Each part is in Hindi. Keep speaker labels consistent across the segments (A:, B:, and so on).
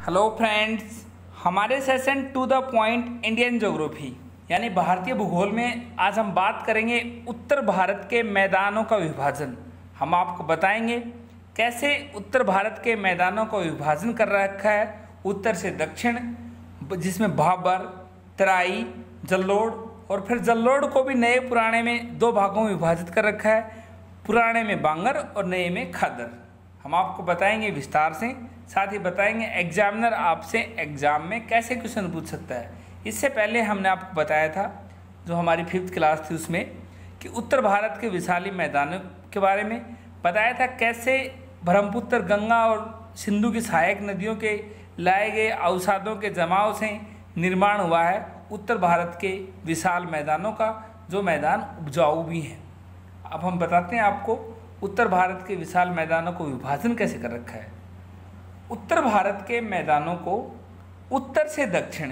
A: हेलो फ्रेंड्स, हमारे session to the point Indian geography यानी भारतीय भूगोल में आज हम बात करेंगे उत्तर भारत के मैदानों का विभाजन। हम आपको बताएंगे कैसे उत्तर भारत के मैदानों का विभाजन कर रखा है उत्तर से दक्षिण, जिसमें भाबर, तराई, जल्लोड़ और फिर जल्लोड़ को भी नए पुराने में दो भागों में विभाजित कर रखा है, पुराने में बांगर और नए में खादर। हम आपको बताएंगे विस्तार से, साथ ही बताएंगे एग्जामिनर आपसे एग्जाम में कैसे क्वेश्चन पूछ सकता है। इससे पहले हमने आपको बताया था, जो हमारी 5th क्लास थी उसमें, कि उत्तर भारत के विशाली मैदानों के बारे में बताया था, कैसे ब्रह्मपुत्र, गंगा और सिंधु की सहायक नदियों के लाए गए अवसादों के जमाव से निर्माण हुआ है उत्तर भारत के विशाल मैदानों का, जो मैदान उपजाऊ भी हैं। अब हम बताते हैं आपको उत्तर भारत के विशाल मैदानों को विभाजन कैसे कर रखा है। उत्तर भारत के मैदानों को उत्तर से दक्षिण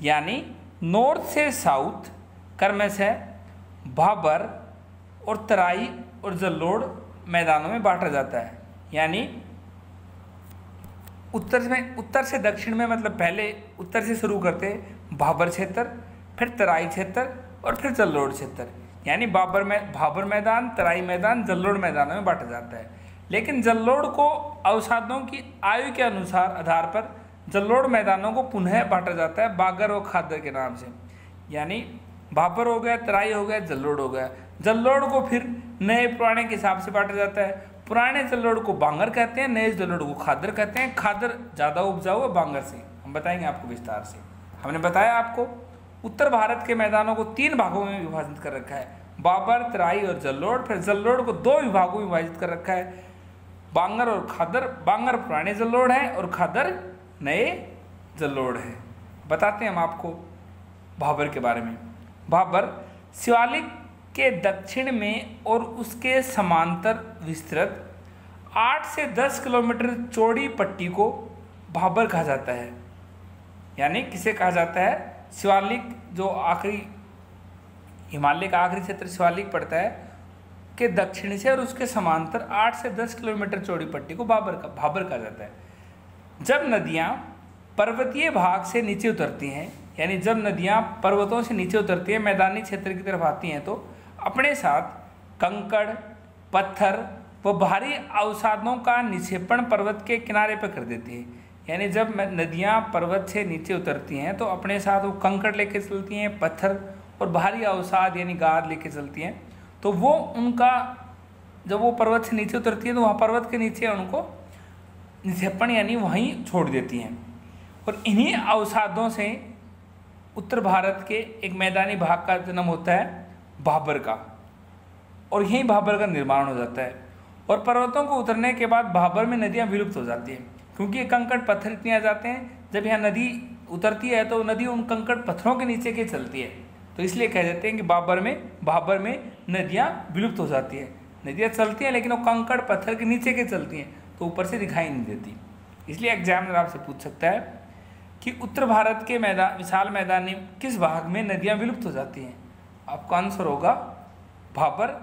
A: यानी नॉर्थ से साउथ क्रमशः भाबर और तराई और जल्लोड़ मैदानों में बांटा जाता है। यानी उत्तर से दक्षिण में, मतलब पहले उत्तर से शुरू करते हैं भाबर क्षेत्र, फिर तराई क्षेत्र और फिर जल्लोड़ क्षेत्र। यानी भाबर मैदान, तराई मैदान, जल्लोड़ मैदानों में बांटा जाता है। लेकिन जल्लोड़ को अवसादों की आयु के अनुसार आधार पर जल्लोड़ मैदानों को पुनः बांटा जाता है बागर और खादर के नाम से। यानी भाबर हो गया, तराई हो गया, जल्लोड़ हो गया। जल्लोड़ को फिर नए पुराने के हिसाब से बांटा जाता है। पुराने जल्लोड़ को बांगर कहते हैं, नए जल्लोड़ को खादर कहते हैं। खादर ज़्यादा उपजाऊ है बांगर से। हम बताएंगे आपको विस्तार से। हमने बताया आपको उत्तर भारत के मैदानों को 3 भागों में विभाजित कर रखा है, बाबर, तराई और जल्लोड़। फिर जल्लोड़ को 2 विभागों में विभाजित कर रखा है, बांगर और खादर। बांगर पुराने जल्लोड़ है और खादर नए जल्लोड़ है। बताते हैं हम आपको भाबर के बारे में। भाबर शिवालिक के दक्षिण में और उसके समांतर विस्तृत 8 से 10 किलोमीटर चौड़ी पट्टी को भाबर कहा जाता है। यानी किसे कहा जाता है? शिवालिक, जो आखिरी हिमालय का आखिरी क्षेत्र शिवालिक पड़ता है, के दक्षिण से और उसके समांतर 8 से 10 किलोमीटर चौड़ी पट्टी को भाबर कहा जाता है। जब नदियाँ पर्वतीय भाग से नीचे उतरती हैं, यानी जब नदियाँ पर्वतों से नीचे उतरती हैं, मैदानी क्षेत्र की तरफ आती हैं, तो अपने साथ कंकड़, पत्थर व भारी अवसादों का निक्षेपण पर्वत के किनारे पर कर देती है। यानी जब नदियाँ पर्वत से नीचे उतरती हैं तो अपने साथ वो कंकड़ लेके चलती हैं, पत्थर और भारी अवसाद यानी गाद लेके चलती हैं। तो वो उनका, जब वो पर्वत से नीचे उतरती है तो वहाँ पर्वत के नीचे उनको निक्षेपण यानी वहीं छोड़ देती हैं। और इन्हीं अवसादों से उत्तर भारत के एक मैदानी भाग का जन्म होता है, भाबर का, और यहीं भाबर का निर्माण हो जाता है। और पर्वतों को उतरने के बाद भाबर में नदियाँ विलुप्त हो जाती हैं, क्योंकि ये कंकड़ पत्थर इतने आ जाते हैं। जब यहाँ नदी उतरती है तो नदी उन कंकड़ पत्थरों के नीचे के चलती है, तो इसलिए कह देते हैं कि भाबर में नदियाँ विलुप्त हो जाती है। नदियाँ चलती हैं लेकिन वो कंकड़ पत्थर के नीचे के चलती हैं, तो ऊपर से दिखाई नहीं देती। इसलिए एग्जामिनर आपसे पूछ सकता है कि उत्तर भारत के विशाल मैदान में किस भाग में नदियाँ विलुप्त हो जाती हैं? आपका आंसर होगा भाबर,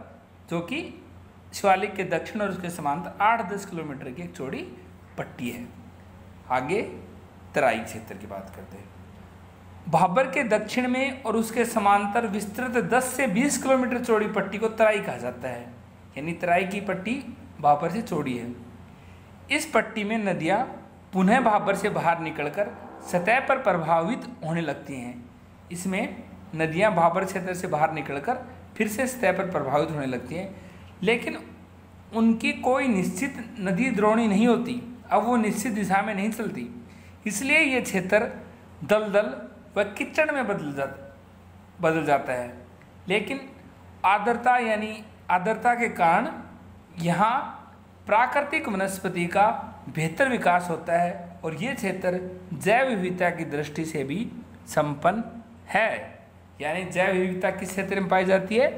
A: जो कि शिवालिक के दक्षिण और उसके समांतर 8-10 किलोमीटर की एक चौड़ी पट्टी है। आगे तराई क्षेत्र की बात करते हैं। भाबर के दक्षिण में और उसके समांतर विस्तृत 10 से 20 किलोमीटर चौड़ी पट्टी को तराई कहा जाता है। यानी तराई की पट्टी भाबर से चौड़ी है। इस पट्टी में नदियाँ पुनः भाबर से बाहर निकलकर सतह पर प्रभावित होने लगती हैं। इसमें नदियाँ भाबर क्षेत्र से बाहर निकलकर फिर से सतह पर प्रभावित होने लगती हैं, लेकिन उनकी कोई निश्चित नदी द्रोणी नहीं होती। अब वो निश्चित दिशा में नहीं चलती, इसलिए ये क्षेत्र दलदल व कीचड़ में बदल जाता है। लेकिन आर्द्रता के कारण यहाँ प्राकृतिक वनस्पति का बेहतर विकास होता है और ये क्षेत्र जैव विविधता की दृष्टि से भी संपन्न है। यानी जैव विविधता किस क्षेत्र में पाई जाती है?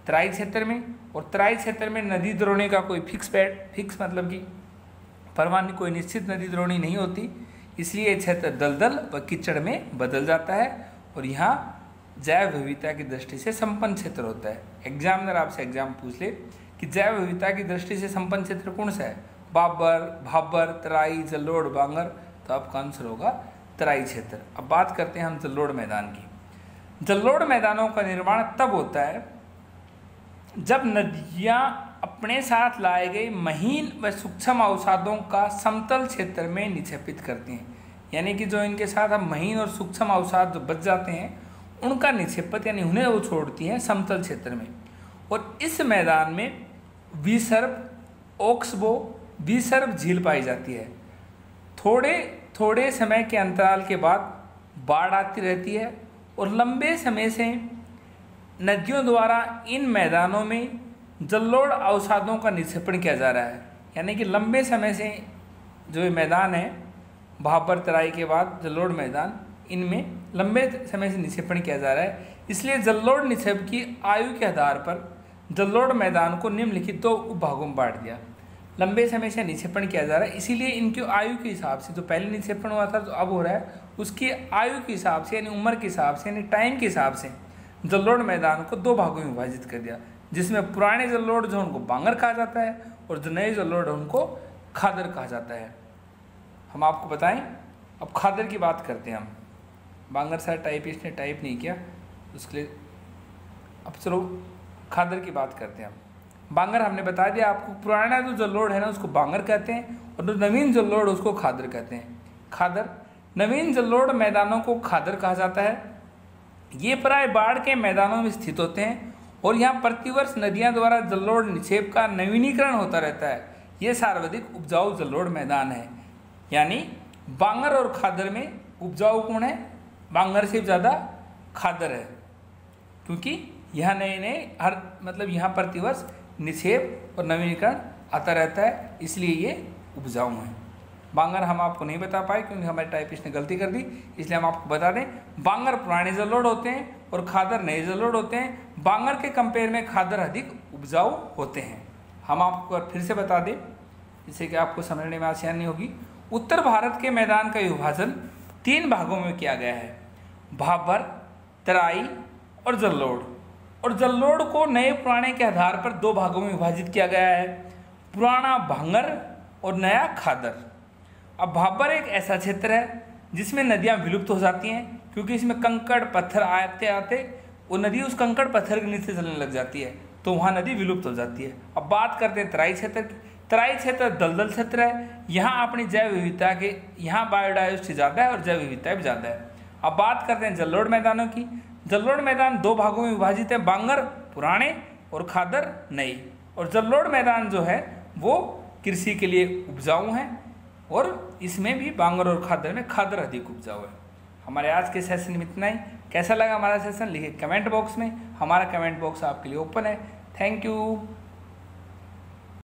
A: तराई क्षेत्र में। और तराई क्षेत्र में नदी द्रोणी का कोई फिक्स मतलब कि परमाणु कोई निश्चित नदी द्रोणी नहीं होती, इसलिए ये क्षेत्र दलदल व कीचड़ में बदल जाता है और यहाँ जैव विविधता की दृष्टि से संपन्न क्षेत्र होता है। एग्जामिनर आपसे एग्जाम पूछ ले कि जैव विविधता की दृष्टि से संपन्न क्षेत्र कौन सा है? भाबर, तराई, जल्लोड़, बांगर। तो तो आपका आंसर होगा तराई क्षेत्र। अब बात करते हैं हम जलोढ़ मैदान की। जलोढ़ मैदानों का निर्माण तब होता है जब नदियाँ अपने साथ लाए गए महीन व सूक्ष्म अवसादों का समतल क्षेत्र में निक्षेपित करती हैं। यानी कि जो इनके साथ अब महीन और सूक्ष्म अवसाद जो बच जाते हैं उनका निक्षेपत यानी उन्हें वो छोड़ती हैं समतल क्षेत्र में। और इस मैदान में विसर्प, ओक्सबो, विसर्प झील पाई जाती है। थोड़े थोड़े समय के अंतराल के बाद बाढ़ आती रहती है और लंबे समय से नदियों द्वारा इन मैदानों में जलोढ़ अवसादों का निक्षेपण किया जा रहा है। यानी कि लंबे समय से जो ये मैदान है भाबर तराई के बाद जलोढ़ मैदान, इनमें लंबे समय से निक्षेपण किया जा रहा है। इसलिए जलोढ़ निक्षेप की आयु के आधार पर जलोढ़ मैदान को निम्नलिखित दो उपभागों में बांट दिया। लंबे समय से निक्षेपण किया जा रहा है, इसीलिए इनकी आयु के हिसाब से जो पहले निक्षेपण हुआ था जो अब हो रहा है उसकी आयु के हिसाब से यानी उम्र के हिसाब से यानी टाइम के हिसाब से जलोढ़ मैदान को दो भागों में विभाजित कर दिया, जिसमें पुराने जलोढ़ जो उनको बांगर कहा जाता है और जो नए जलोढ़ उनको खादर कहा जाता है। हम आपको बताएं, अब खादर की बात करते हैं हम। बांगर शायद टाइप इसने टाइप नहीं किया, उसके लिए अब चलो खादर की बात करते हैं हम। बांगर हमने बता दिया आपको, पुराना जो जलोढ़ है ना उसको बांगर कहते हैं और जो नवीन जलोढ़ उसको खादर कहते हैं। खादर नवीन जलोढ़ मैदानों को खादर कहा जाता है। ये प्राय बाढ़ के मैदानों में स्थित होते हैं और यहाँ प्रतिवर्ष नदियाँ द्वारा जलोढ़ निक्षेप का नवीनीकरण होता रहता है। ये सर्वाधिक उपजाऊ जलोढ़ मैदान है। यानी बांगर और खादर में उपजाऊ कौन है? बांगर से ज़्यादा खादर है, क्योंकि यहाँ नए नए हर मतलब यहाँ प्रतिवर्ष निक्षेप और नवीनीकरण आता रहता है, इसलिए ये उपजाऊ हैं। बांगर हम आपको नहीं बता पाए क्योंकि हमारे टाइपिस्ट ने गलती कर दी, इसलिए हम आपको बता दें बांगर पुराने जलोढ़ होते हैं और खादर नए जलोढ़ होते हैं। बांगर के कंपेयर में खादर अधिक उपजाऊ होते हैं। हम आपको फिर से बता दें जिससे कि आपको समझने में आसानी होगी। उत्तर भारत के मैदान का विभाजन 3 भागों में किया गया है, भाबर, तराई और जलोढ़। और जलोढ़ को नए पुराने के आधार पर 2 भागों में विभाजित किया गया है, पुराना भांगर और नया खादर। अब भाबर एक ऐसा क्षेत्र है जिसमें नदियां विलुप्त हो जाती हैं क्योंकि इसमें कंकड़ पत्थर आते आते वो नदी उस कंकड़ पत्थर के नीचे चलने लग जाती है, तो वहाँ नदी विलुप्त हो जाती है। अब बात करते हैं तराई क्षेत्र की। तराई क्षेत्र दलदल क्षेत्र है। यहाँ अपनी जैव विविधता के यहाँ बायोडाइवर्सिटी ज़्यादा है और जैव विविधता भी ज़्यादा है। अब बात करते हैं जलोढ़ मैदानों की। जलोढ़ मैदान 2 भागों में विभाजित है, बांगर पुराने और खादर नए। और जलोढ़ मैदान जो है वो कृषि के लिए उपजाऊ हैं और इसमें भी बांगर और खादर में खादर अधिक उपजाऊ है। हमारे आज के सेशन में इतना ही। कैसा लगा हमारा सेशन लिखिए कमेंट बॉक्स में। हमारा कमेंट बॉक्स आपके लिए ओपन है। Thank you.